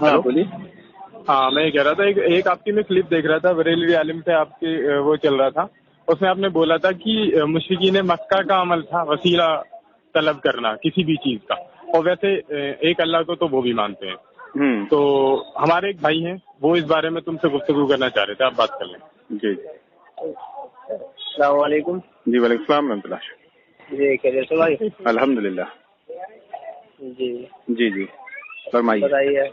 ہاں بولیے. ہاں میں یہ کہہ رہا تھا ایک آپ کی میں کلپ دیکھ رہا تھا بریلوی عالم سے آپ کی وہ چل رہا تھا. اس میں آپ نے بولا تھا کہ مشرکین مکہ کا عمل تھا وسیلہ طلب کرنا کسی بھی چیز کا, اور ویسے ایک اللہ کو تو وہ بھی مانتے ہیں. تو ہمارے ایک بھائی ہیں وہ اس بارے میں تم سے گفتگو کرنا چاہ رہے تھے, آپ بات کر لیں. جی السلام علیکم. جی وعلیکم السلام ورحمۃ اللہ. جی خیریت سے بھائی؟ الحمد للہ. جی جی جی فرمائیے. بتائیے.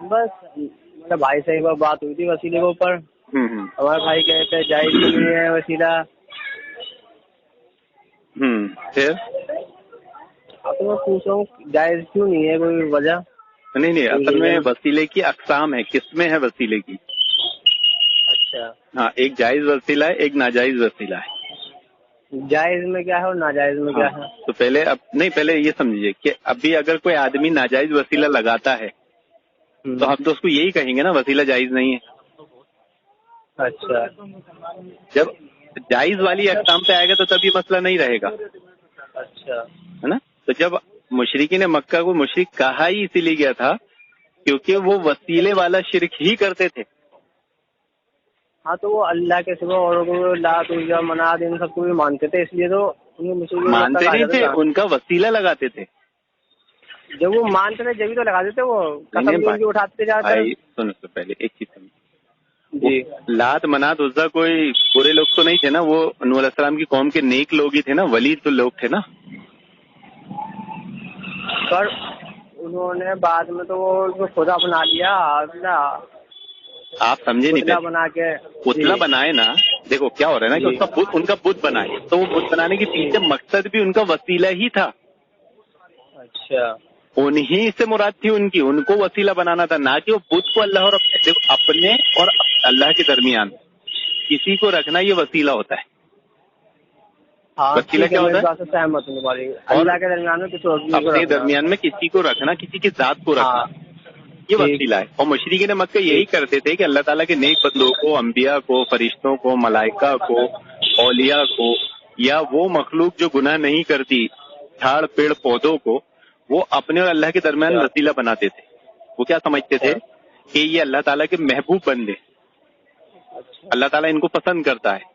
بس میرے بھائی سے ایک بار بات ہوئی تھی وسیلے کے اوپر. ہمارے بھائی کہتے ہیں جائز بھی نہیں ہے وسیلہ. پھر اب میں پوچھ رہا ہوں جائز کیوں نہیں ہے, کوئی وجہ؟ نہیں اصل میں وسیلے کی اقسام ہے, قسمیں ہیں وسیلے کی. اچھا. ہاں ایک جائز وسیلہ ہے, ایک ناجائز وسیلہ ہے. جائز میں کیا ہے اور ناجائز میں کیا ہے؟ تو پہلے یہ سمجھیے کہ ابھی اگر کوئی آدمی ناجائز وسیلہ لگاتا ہے تو ہم تو اس کو یہی کہیں گے نا وسیلہ جائز نہیں ہے. اچھا. جب جائز والی اقسام پہ آئے گا تو تب یہ مسئلہ نہیں رہے گا. اچھا ہے نا. تو جب مشرکین مکہ کو مشرک کہا ہی اسی لیے گیا تھا کیونکہ وہ وسیلے والا شرک ہی کرتے تھے. ہاں تو وہ اللہ کے سوا اور کو لات عزا منات ان سب کو بھی مانتے تھے, اس لیے تو مانتے نہیں تھے, ان کا وسیلہ لگاتے تھے. جب وہ مانتے تھے جبھی تو لگاتے تھے, وہ قسم بھی ان کی اٹھاتے جاتے. سنو پہلے ایک چیز سمجھ. جی لات منات عزا کوئی برے لوگ تو نہیں تھے نا, وہ نوح علیہ السلام کی قوم کے نیک لوگ ہی تھے نا, ولی تو لوگ تھے نا. پر انہوں نے بعد میں تو وہ خدا بنا لیا. آپ سمجھے نہیں, پتلا بنا کے پتلا بنائے نا. دیکھو کیا ہو رہا ہے نا کہ ان کا بت بنائے, تو وہ بت بنانے کے پیچھے مقصد بھی ان کا وسیلہ ہی تھا. اچھا. انہی سے مراد تھی ان کو وسیلہ بنانا تھا, نہ کہ وہ بت کو اللہ اور اپنے اور اللہ کے درمیان کسی کو رکھنا یہ وسیلہ ہوتا ہے. وسیلہ کیا ہوتا ہے؟ سہمت ہوں تمہاری. اللہ کے درمیان میں کسی اپنے درمیان میں کسی کو رکھنا, کسی کی ذات کو رکھنا, یہ وسیلہ ہے. اور مشرکین مکہ یہی کرتے تھے کہ اللہ تعالیٰ کے نیک بندوں کو, انبیاء کو, فرشتوں کو, ملائکہ کو, اولیاء کو, یا وہ مخلوق جو گناہ نہیں کرتی, جھاڑ پیڑ پودوں کو, وہ اپنے اور اللہ کے درمیان وسیلہ بناتے تھے. وہ کیا سمجھتے تھے کہ یہ اللہ تعالیٰ کے محبوب بندے, اللہ تعالیٰ ان کو پسند کرتا ہے,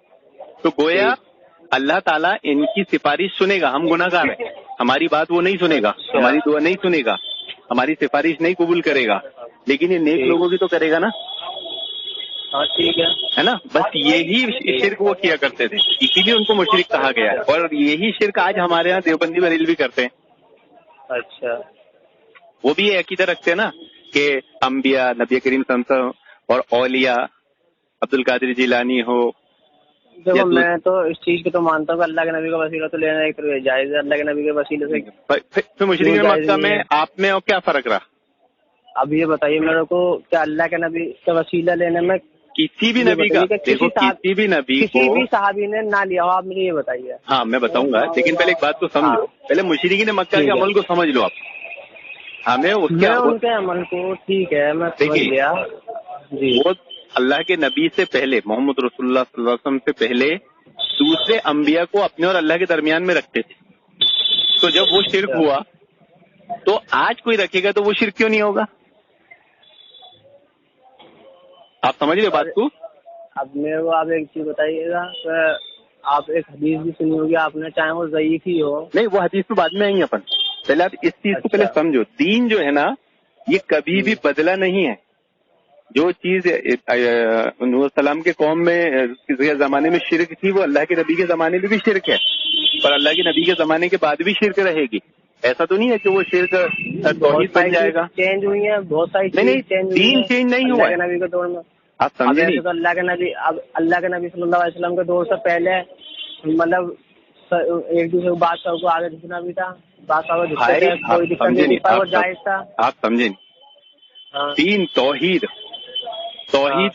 تو گویا اللہ تعالیٰ ان کی سفارش سنے گا. ہم گناہ گار ہیں, ہماری بات وہ نہیں سنے گا, ہماری دعا نہیں سنے گا, ہماری سفارش نہیں قبول کرے گا, لیکن یہ نیک لوگوں کی تو کرے گا نا. ٹھیک ہے نا. بس یہی شرک وہ کیا کرتے تھے, اسی لیے ان کو مشرک کہا گیا ہے. اور یہی شرک آج ہمارے ہاں دیوبندی بریلوی کرتے ہیں. اچھا. وہ بھی یہ عقیدہ رکھتے ہیں نا کہ انبیاء, نبی کریم صلی اللہ علیہ وسلم اور اولیاء, عبد القادر جیلانی ہو. دیکھو میں تو اس چیز کو تو مانتا ہوں کہ اللہ کے نبی کا وسیلہ تو لینا ایک جائز ہے. اللہ کے نبی کے وسیلے سے پھر مشرکین مکہ میں آپ میں اور کیا فرق رہا؟ اب یہ بتائیے میرے کو کہ اللہ کے نبی کا وسیلہ لینے میں کسی بھی نبی کا, دیکھو کسی بھی نبی کو, کسی بھی صحابی نے نہ لیا ہو, آپ مجھے یہ بتائیے. ہاں میں بتاؤں گا, لیکن پہلے ایک بات کو سمجھو. پہلے مشرکین مکہ کے عمل کو سمجھ لو آپ. ہمیں اس کے ان کے عمل کو ٹھیک ہے میں سمجھ لیا. وہ اللہ کے نبی سے پہلے, محمد رسول اللہ صلی اللہ علیہ وسلم سے پہلے دوسرے انبیاء کو اپنے اور اللہ کے درمیان میں رکھتے تھے. تو جب وہ شرک ہوا تو آج کوئی رکھے گا تو وہ شرک کیوں نہیں ہوگا؟ آپ سمجھ رہے بات کو؟ اب میرے کو آپ ایک چیز بتائیے گا کہ آپ ایک حدیث بھی سنی ہوگی آپ نے, چاہے وہ ضعیف ہی ہو. نہیں وہ حدیث تو بعد میں آئیں گے اپن. پہلے آپ اس چیز کو پہلے سمجھو. دین جو ہے نا یہ کبھی بھی بدلا نہیں ہے. جو چیز نوح السلام کے قوم میں کسی زمانے میں شرک تھی وہ اللہ کے نبی کے زمانے میں بھی شرک ہے, اور اللہ کے نبی کے زمانے کے بعد بھی شرک رہے گی. ایسا تو نہیں ہے کہ وہ شرک توحید بن جائے گا. چینج ہوئی ہے بہت ساری نہیں, دین چینج نہیں ہوا ہے. اللہ کے نبی کے دور میں آپ سمجھے نہیں. تو اللہ کے نبی صلی اللہ علیہ وسلم کے دور سے پہلے مطلب ایک دوسرے کو بات کو آگے دکھنا بھی تھا, بات کوئی دقت نہیں تھی, پر وہ جائز تھا. آپ سمجھے نہیں. دین توحید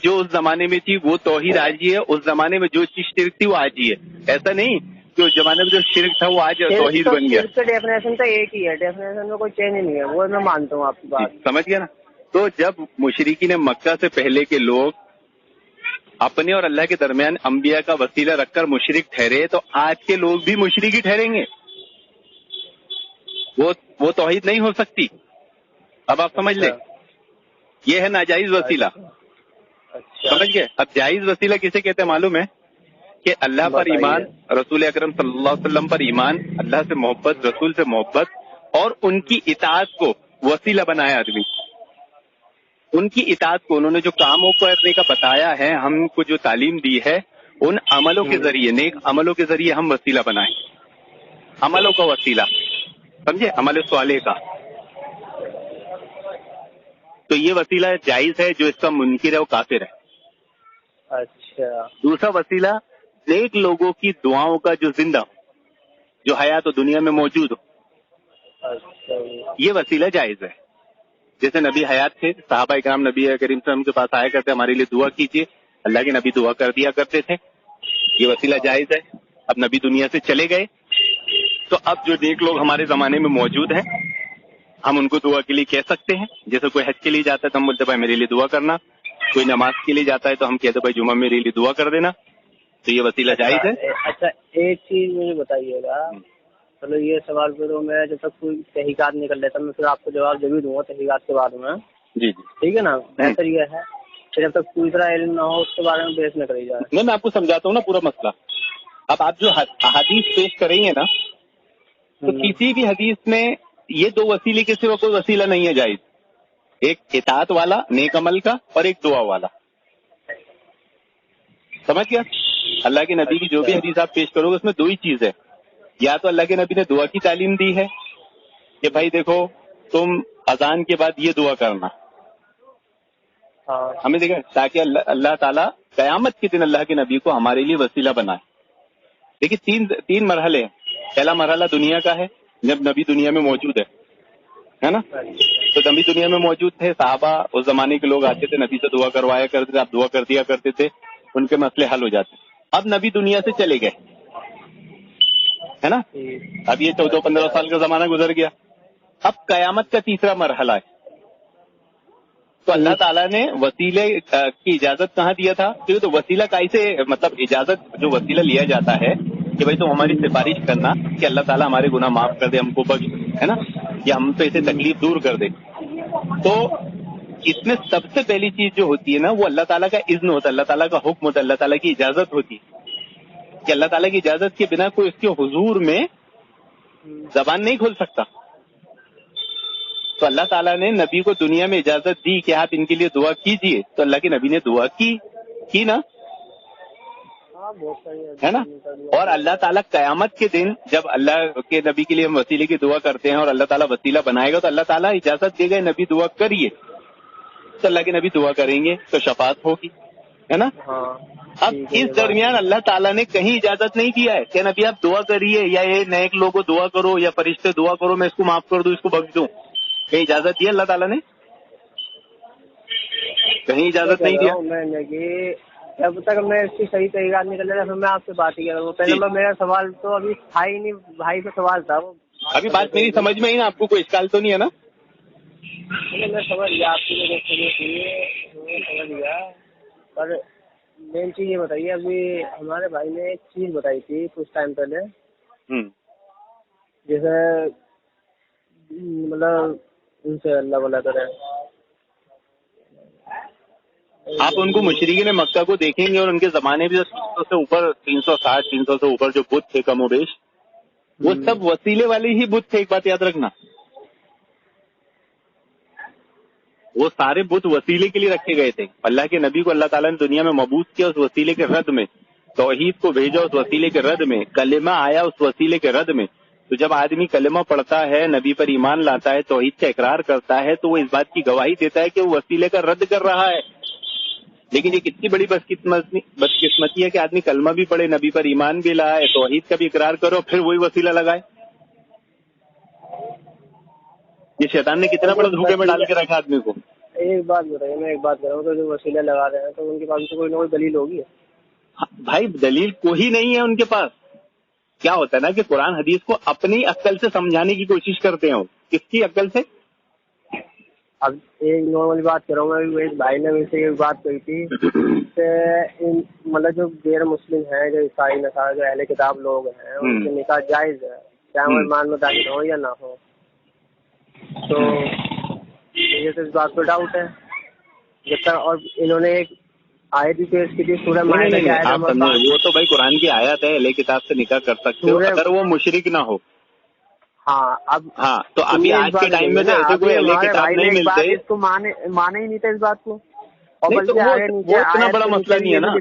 جو اس زمانے میں تھی وہ توحید آج ہی ہے, اس زمانے میں جو چیز شرک تھی وہ آج ہی ہے. ایسا نہیں کہ اس زمانے میں جو شرک تھا وہ آج توحید بن گیا. شرک کا ڈیفینیشن تو ایک ہی ہے, ڈیفینیشن میں کوئی چینج نہیں ہے, وہ میں مانتا ہوں آپ کی بات. سمجھ گیا نا. تو جب مشرکین مکہ سے پہلے کے لوگ اپنے اور اللہ کے درمیان انبیاء کا وسیلہ رکھ کر مشرک ٹھہرے تو آج کے لوگ بھی مشرک ہی ٹھہریں گے. وہ توحید نہیں ہو سکتی. اب آپ سمجھ لیں یہ ہے ناجائز وسیلہ. سمجھ گئے؟ اب جائز وسیلہ کسے کہتے ہیں معلوم ہے؟ کہ اللہ پر ایمان، رسول اکرم صلی اللہ علیہ وسلم پر ایمان، اللہ سے محبت، رسول سے محبت اور ان کی اطاعت کو وسیلہ بنایا آدمی. ان کی اطاعت کو، انہوں نے جو کاموں کرنے کا بتایا ہے، ہم کو جو تعلیم دی ہے، ان عملوں کے ذریعے، نیک عملوں کے ذریعے ہم وسیلہ بنائیں. عملوں کا وسیلہ، سمجھے؟ عمل صالح کا. تو یہ وسیلہ جائز ہے، جو اس کا منکر ہے وہ کافر ہے. اچھا. دوسرا وسیلہ نیک لوگوں کی دعاؤں کا جو زندہ ہو، جو حیات و دنیا میں موجود ہو، اچھا. یہ وسیلہ جائز ہے. جیسے نبی حیات تھے، صحابہ کرام نبی کریم صلی اللہ علیہ وسلم کے پاس آیا کرتے، ہمارے لیے دعا کیجیے، اللہ کے نبی دعا کر دیا کرتے تھے. یہ وسیلہ جائز ہے. اب نبی دنیا سے چلے گئے تو اب جو نیک لوگ ہمارے زمانے میں موجود ہیں، ہم ان کو دعا کے لیے کہہ سکتے ہیں. جیسے کوئی حج کے لیے جاتا ہے تو ہم بولتے بھائی میرے لیے دعا کرنا. کوئی نماز کے لیے جاتا ہے تو ہم کہتے بھائی جمعہ میرے لیے دعا کر دینا. تو یہ وسیلہ جائز ہے. اچھا ایک چیز مجھے بتائیے گا، چلو یہ سوال پھر میں جب تک کوئی تحقیقات نہیں کر لیتا میں پھر آپ کو جواب ضرور دوں گا تحقیقات کے بعد میں. جی ٹھیک ہے نا. بہتر یہ ہے کہ جب تک دوسرا علم نہ ہو اس کے بارے میں بحث نہ کری جائے. نہیں، میں آپ کو سمجھاتا ہوں نا پورا مسئلہ. اب آپ جو احادیث پیش کریں گے نا، تو کسی بھی حدیث میں یہ دو وسیلے کے سوا کوئی وسیلہ نہیں ہے جائز. ایک اطاعت والا نیک عمل کا اور ایک دعا والا. سمجھ گیا؟ اللہ کے نبی کی جو بھی حدیث آپ پیش کرو گے اس میں دو ہی چیز ہے. یا تو اللہ کے نبی نے دعا کی تعلیم دی ہے کہ بھائی دیکھو تم اذان کے بعد یہ دعا کرنا، ہمیں دیکھیں تاکہ اللہ تعالیٰ قیامت کے دن اللہ کے نبی کو ہمارے لیے وسیلہ بنائے. دیکھیے تین مرحلے ہیں. پہلا مرحلہ دنیا کا ہے، جب نبی دنیا میں موجود ہے نا. تو نبی دنیا میں موجود تھے، صحابہ اس زمانے کے لوگ آتے تھے، نبی سے دعا کروایا کرتے تھے، آپ دعا کر دیا کرتے تھے، ان کے مسئلے حل ہو جاتے. اب نبی دنیا سے چلے گئے ہے نا. اب یہ 14-15 سال کا زمانہ گزر گیا. اب قیامت کا تیسرا مرحلہ ہے. تو اللہ تعالیٰ نے وسیلے کی اجازت کہاں دیا تھا؟ تو وسیلہ کیسے، مطلب اجازت جو وسیلہ لیا جاتا ہے کہ بھائی تم ہماری سفارش کرنا کہ اللہ تعالیٰ ہمارے گناہ معاف کر دے، ہم کو بخش ہے نا، یا ہم سے اسے تکلیف دور کر دے. تو اس میں سب سے پہلی چیز جو ہوتی ہے نا وہ اللہ تعالیٰ کا اذن ہوتا ہے، اللہ تعالیٰ کا حکم ہوتا ہے، اللہ تعالیٰ کی اجازت ہوتی ہے کہ اللہ تعالیٰ کی اجازت کے بنا کوئی اس کے حضور میں زبان نہیں کھول سکتا. تو اللہ تعالیٰ نے نبی کو دنیا میں اجازت دی کہ آپ ان کے لیے دعا کیجئے، تو اللہ کے نبی نے دعا کی نا، ہے نا. اور اللہ تعالیٰ قیامت کے دن جب اللہ کے نبی کے لیے ہم وسیلے کی دعا کرتے ہیں اور اللہ تعالیٰ وسیلہ بنائے گا تو اللہ تعالیٰ اجازت دے گا نبی دعا کریے، تو اللہ کے نبی دعا کریں گے تو شفاعت ہوگی، ہے نا. اب اس درمیان اللہ تعالیٰ نے کہیں اجازت نہیں دیا ہے کہ نبی آپ دعا کریے یا یہ نیک لوگوں دعا کرو یا فرشتے دعا کرو میں اس کو معاف کر دوں، اس کو بخش دوں. کہیں اجازت دیا اللہ تعالیٰ نے؟ کہیں اجازت نہیں دیا. جب تک میں اس کی صحیح تحقیقات نہیں کر لیتا پھر میں آپ سے بات ہی کر رہا ہوں. پہلے میرا سوال تو ابھی تھا ہی نہیں، بھائی کا سوال تھا وہ. ابھی بات میری سمجھ میں ہی نا، آپ کو کوئی اشکال تو نہیں ہے نا؟ میں سمجھ گیا آپ کی سمجھ گیا. پر مین چیز یہ بتائیے، ابھی ہمارے بھائی نے ایک چیز بتائی تھی کچھ ٹائم پہلے، جیسے مطلب ان سے اللہ بلا کرے. آپ ان کو مشرکین مکہ کو دیکھیں گے اور ان کے زمانے بھی 300 سے اوپر 360 سے اوپر جو بت تھے کم و بیش، وہ سب وسیلے والے ہی بت تھے. ایک بات یاد رکھنا، وہ سارے بت وسیلے کے لیے رکھے گئے تھے. اللہ کے نبی کو اللہ تعالیٰ نے دنیا میں مبعوث کیا اس وسیلے کے رد میں، توحید کو بھیجا اس وسیلے کے رد میں، کلمہ آیا اس وسیلے کے رد میں. تو جب آدمی کلمہ پڑھتا ہے، نبی پر ایمان لاتا ہے، توحید کا اقرار کرتا ہے، تو وہ اس بات کی گواہی دیتا ہے کہ وہ وسیلے کا رد کر رہا ہے. لیکن یہ کتنی بڑی بدقسمتی ہے کہ آدمی کلمہ بھی پڑھے، نبی پر ایمان بھی لائے، توحید کا بھی اقرار کرو، پھر وہی وسیلہ لگائے. یہ شیطان نے کتنا بڑا دھوکے میں ڈال کے رکھا آدمی کو. ایک بات بتائیے، میں ایک بات کر رہا ہوں، تو جو وسیلہ لگا رہے ہیں تو ان کے پاس تو کوئی نہ کوئی دلیل ہوگی. بھائی دلیل کوئی نہیں ہے ان کے پاس. کیا ہوتا ہے نا کہ قرآن حدیث کو اپنی عقل سے سمجھانے کی کوشش کرتے ہیں. کس کی عقل سے؟ اب ایک نارمل بات کر رہا ہوں میں، ایک بھائی نے مجھ سے ایک بات کہی تھی کہ مطلب جو غیر مسلم ہیں، جو عیسائی نصارہ، جو اہل کتاب لوگ ہیں، ان کے نکاح جائز ہے چاہے وہ ایمان میں داخل ہو یا نہ ہو. تو تو اس بات پہ ڈاؤٹ ہے جب تک. اور انہوں نے ایک آیت بھی پیش کی تھی سورہ مائدہ کی آیت نمبر 5. وہ تو بھائی قرآن کی آیت ہے، اہل کتاب سے نکاح کر سکتے ہو اگر وہ مشرک نہ ہو. ہاں اب ہاں تو ابھی آج کے ٹائم میں تو ایسے کوئی اہل کتاب نہیں ملتے. اس کو مانے ہی نہیں تھے اس بات کو. نہیں تو وہ اتنا بڑا مسئلہ نہیں ہے نا.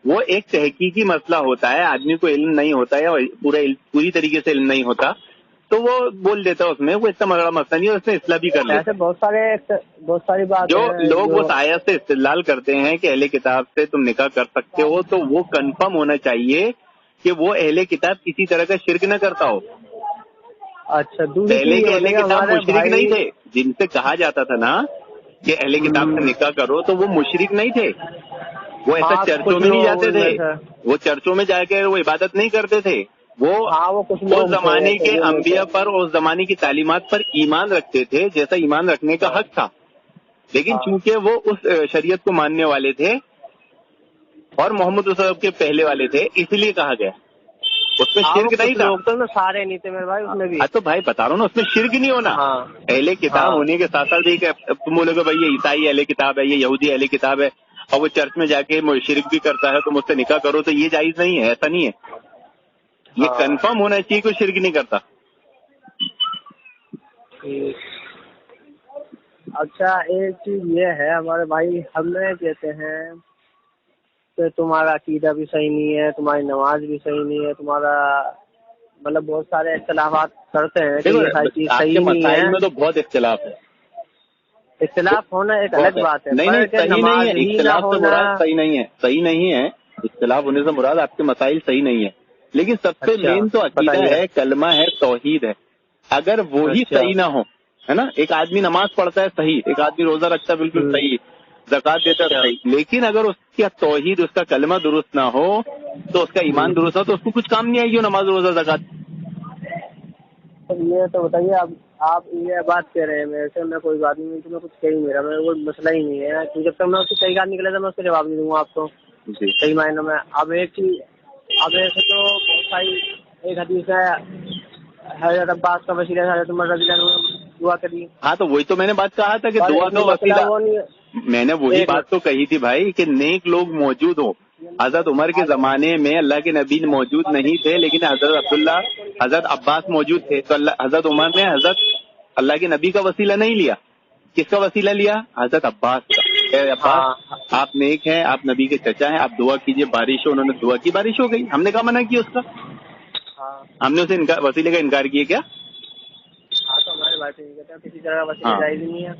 وہ ایک تحقیقی مسئلہ ہوتا ہے، آدمی کو علم نہیں ہوتا ہے یا پوری طریقے سے علم نہیں ہوتا تو وہ بول دیتا ہے اس میں، وہ اتنا بڑا مسئلہ نہیں ہے، اس میں اصلاح بھی کر لیتا. بہت ساری بات جو لوگ اس آیت سے استدلال کرتے ہیں کہ اہل کتاب سے تم نکاح کر سکتے ہو تو وہ کنفرم ہونا چاہیے کہ وہ اہل کتاب کسی طرح کا شرک نہ کرتا ہو. اچھا پہلے کے اہل کتاب مشرک نہیں تھے، جن سے کہا جاتا تھا نا کہ اہل کتاب سے نکاح کرو تو وہ مشرک نہیں تھے. وہ ایسا چرچوں میں نہیں جاتے تھے، وہ چرچوں میں جا کے وہ عبادت نہیں کرتے تھے. وہ اس زمانے کے انبیاء پر، اس زمانے کی تعلیمات پر ایمان رکھتے تھے جیسا ایمان رکھنے کا حق تھا. لیکن چونکہ وہ اس شریعت کو ماننے والے تھے اور محمد صلی اللہ علیہ وسلم کے پہلے والے تھے، اس لیے کہا گیا. اس میں شرک نہیں تھا. سارے نہیں تھے میرے بھائی اس میں بھی. تو بھائی بتا رہا ہوں نا، اس میں شرک نہیں ہونا. اہل کتاب ہونے کے ساتھ ساتھ ایک تم بولے کہ بھائی یہ عیسائی اہل کتاب ہے، یہ یہودی اہل کتاب ہے اور وہ چرچ میں جا کے شرک بھی کرتا ہے تو مجھ سے نکاح کرو، تو یہ جائز نہیں ہے. ایسا نہیں ہے، یہ کنفرم ہونا چاہیے کوئی شرک نہیں کرتا. اچھا ایک چیز یہ ہے ہمارے بھائی، ہمیں کہتے ہیں کہ تمہارا عقیدہ بھی صحیح نہیں ہے، تمہاری نماز بھی صحیح نہیں ہے، تمہارا مطلب بہت سارے اختلافات کرتے ہیں کہ یہ ساری چیز صحیح نہیں ہے. میں تو بہت اختلاف ہے. اختلاف ہونا ایک الگ بات ہے. نہیں صحیح نہیں ہے، اختلاف سے مراد صحیح نہیں ہے، صحیح نہیں ہے. اختلاف ہونے سے مراد آپ کے مسائل صحیح نہیں ہے، لیکن سب سے مین تو عقیدہ ہے، کلمہ ہے، توحید ہے. اگر وہی صحیح نہ ہو، ہے نا، ایک آدمی نماز پڑھتا ہے صحیح، ایک آدمی روزہ رکھتا ہے بالکل صحیح، زکات دیتا ہے صحیح، لیکن اگر اس کا توحید، اس کا کلمہ درست نہ ہو تو اس کا ایمان درست نہ ہو تو اس کو کچھ کام نہیں آئے گی نماز روزہ زکات. یہ تو بتائیے آپ یہ بات کہہ رہے ہیں میرے سے، میں کوئی بات نہیں، تمہیں کچھ کہی میرا میں کوئی مسئلہ ہی نہیں ہے. جب تک میں اس کی صحیح بات نکلے تھا میں اس کا جواب نہیں دوں گا آپ کو صحیح معنی میں. اب ایک چیز، اب ایسے تو بہت ساری ایک حدیث ہے حضرت عباس کا وسیلہ حضرت عمر رضی اللہ عنہ دعا کری. ہاں تو وہی تو میں نے بات کہا تھا کہ دعا کا وسیلہ، میں نے وہی بات تو کہی تھی بھائی کہ نیک لوگ موجود ہوں. حضرت عمر کے زمانے میں اللہ کے نبی موجود نہیں تھے، لیکن حضرت عبداللہ، حضرت عباس موجود تھے. تو حضرت عمر نے حضرت اللہ کے نبی کا وسیلہ نہیں لیا. کس کا وسیلہ لیا؟ حضرت عباس کا. اے عباس آپ نیک ہیں، آپ نبی کے چچا ہیں، آپ دعا کیجئے بارش ہو. انہوں نے دعا کی، بارش ہو گئی. ہم نے کہا منع کیا اس کا؟ ہم نے اسے وسیلے کا انکار کیا کیا؟ کسی طرح کا وسیلہ جائز نہیں ہے.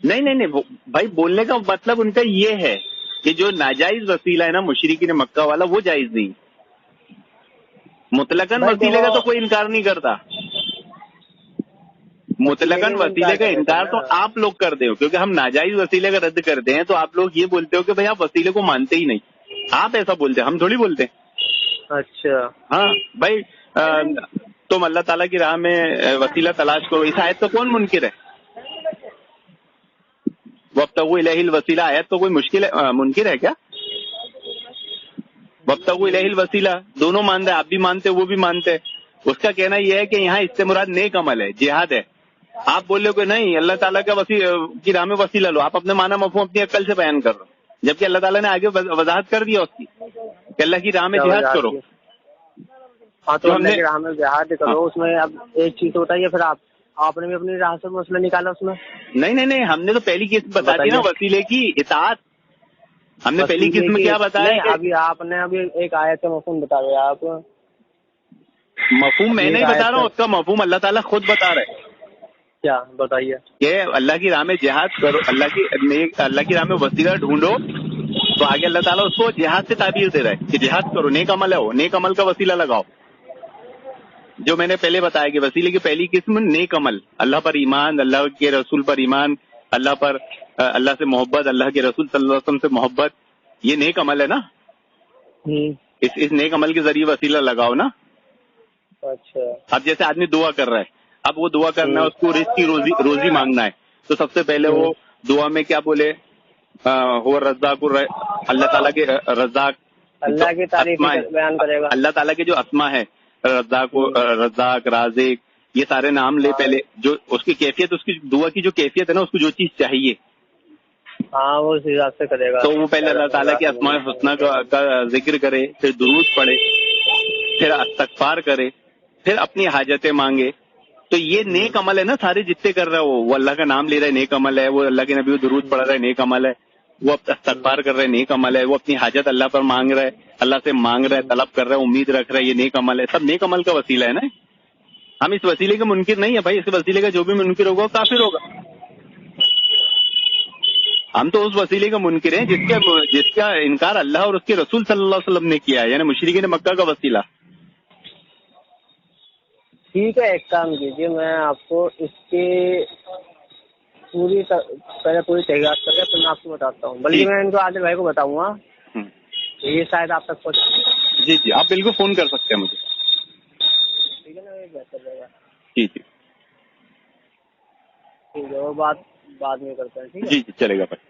نہیں بھائی، بولنے کا مطلب ان کا یہ ہے کہ جو ناجائز وسیلہ ہے نا مشرکین مکہ والا، وہ جائز نہیں. مطلقاً وسیلے کا تو کوئی انکار نہیں کرتا. مطلقاً وسیلے کا انکار تو آپ لوگ کرتے ہو، کیونکہ ہم ناجائز وسیلے کا رد کرتے ہیں تو آپ لوگ یہ بولتے ہو کہ بھائی آپ وسیلے کو مانتے ہی نہیں. آپ ایسا بولتے ہیں، ہم تھوڑی بولتے ہیں. اچھا ہاں بھائی، تم اللہ تعالیٰ کی راہ میں وسیلہ تلاش کرو، اس آیت کو کون منکر ہے؟ وابتغوا الیہ الوسیلہ آیت تو کوئی منکر ہے کیا؟ وابتغوا الیہ الوسیلہ دونوں مانتے ہیں، آپ بھی مانتے وہ بھی مانتے. اس کا کہنا یہ ہے کہ یہاں اس سے مراد نیک عمل ہے، جہاد ہے. آپ بول رہے ہو کہ نہیں اللہ تعالیٰ کی راہ میں وسیلہ لو، آپ اپنے معنی مفہوم اپنی عقل سے بیان کر رہے ہو، جبکہ اللہ تعالیٰ نے آگے وضاحت کر دیا اس کی کہ اللہ کی راہ میں جہاد کرو. ہاں تو اللہ کی راہ میں جہاد کرو. اس میں اب ایک چیز ہوتا ہے، پھر آپ نے بھی اپنی راہ سے مسئلہ نکالا اس میں. نہیں ہم نے تو پہلی قسم بتا دی نا وسیلے کی اطاعت. ہم نے پہلی قسم میں کیا بتایا؟ ابھی آپ نے ایک آیت کا مفہوم بتا دیا. آپ مفہوم میں نہیں بتا رہا ہوں، اس کا مفہوم اللہ تعالیٰ خود بتا رہے ہیں. کیا بتائیے؟ کہ اللہ کی راہ میں جہاد کرو، اللہ کی راہ میں وسیلہ ڈھونڈو تو آگے اللہ تعالیٰ اس کو جہاد سے تعبیر دے رہا ہے کہ جہاد کرو، نیک عمل ہے، وہ نیک عمل کا وسیلہ لگاؤ. جو میں نے پہلے بتایا کہ وسیلے کی پہلی قسم نیک عمل، اللہ پر ایمان، اللہ کے رسول پر ایمان، اللہ سے محبت، اللہ کے رسول صلی اللہ علیہ وسلم سے محبت، یہ نیک عمل ہے نا. اس نیک عمل کے ذریعے وسیلہ لگاؤ نا. اچھا اب جیسے آدمی دعا کر رہا ہے، اب وہ دعا کرنا ہے، اس کو رزق کی روزی مانگنا ہے، تو سب سے پہلے وہ دعا میں کیا بولے؟ ہو رزاق، اللہ تعالیٰ کے رزاق، اللہ کی تعریف بیان کرے گا. اللہ تعالیٰ کے جو اسما ہے، رزاق، رازق، یہ سارے نام لے پہلے, جو اس کی کیفیت, اس کی دعا کی جو کیفیت ہے نا, اس کو جو چیز چاہیے ہاں وہ اس حساب سے کرے گا. تو وہ پہلے اللہ تعالیٰ کے اسماء الحسنی کا ذکر کرے, پھر درود پڑھے, پھر استغفار کرے, پھر اپنی حاجتیں مانگے. تو یہ نیک عمل ہے نا سارے جتنے کر رہا ہے, وہ اللہ کا نام لے رہا ہے نیک عمل ہے, وہ اللہ کے نبی کو درود پڑھ رہا ہے نیک عمل ہے, وہ استغفار کر رہا ہے نیک عمل ہے, وہ اپنی حاجت اللہ پر مانگ رہا ہے, اللہ سے مانگ رہا ہے, طلب کر رہا ہے, امید رکھ رہا ہے, یہ نیک عمل ہے. سب نیک عمل کا وسیلہ ہے نا. ہم اس وسیلے کے منکر نہیں ہے بھائی, اس وسیلے کا جو بھی منکر ہوگا وہ کافر ہوگا. ہم تو اس وسیلے کا منکر ہیں جس کا انکار اللہ اور اس کے رسول صلی اللہ علیہ وسلم نے کیا ہے, یعنی مشرکین مکہ کا وسیلہ. ٹھیک ہے, ایک کام کیجیے, میں آپ کو اس کی پوری تحقیقات کر کے پھر میں آپ کو بتاتا ہوں. بلکہ میں ان کو عادل بھائی کو بتاؤں گا, یہ شاید آپ تک پہنچ. جی جی, آپ بالکل فون کر سکتے ہیں مجھے. ٹھیک ہے نا, یہ بہتر رہے گا. جی جی ٹھیک ہے, وہ بات بعد میں کرتے ہیں. ٹھیک ہے, جی جی, چلے گا بھائی.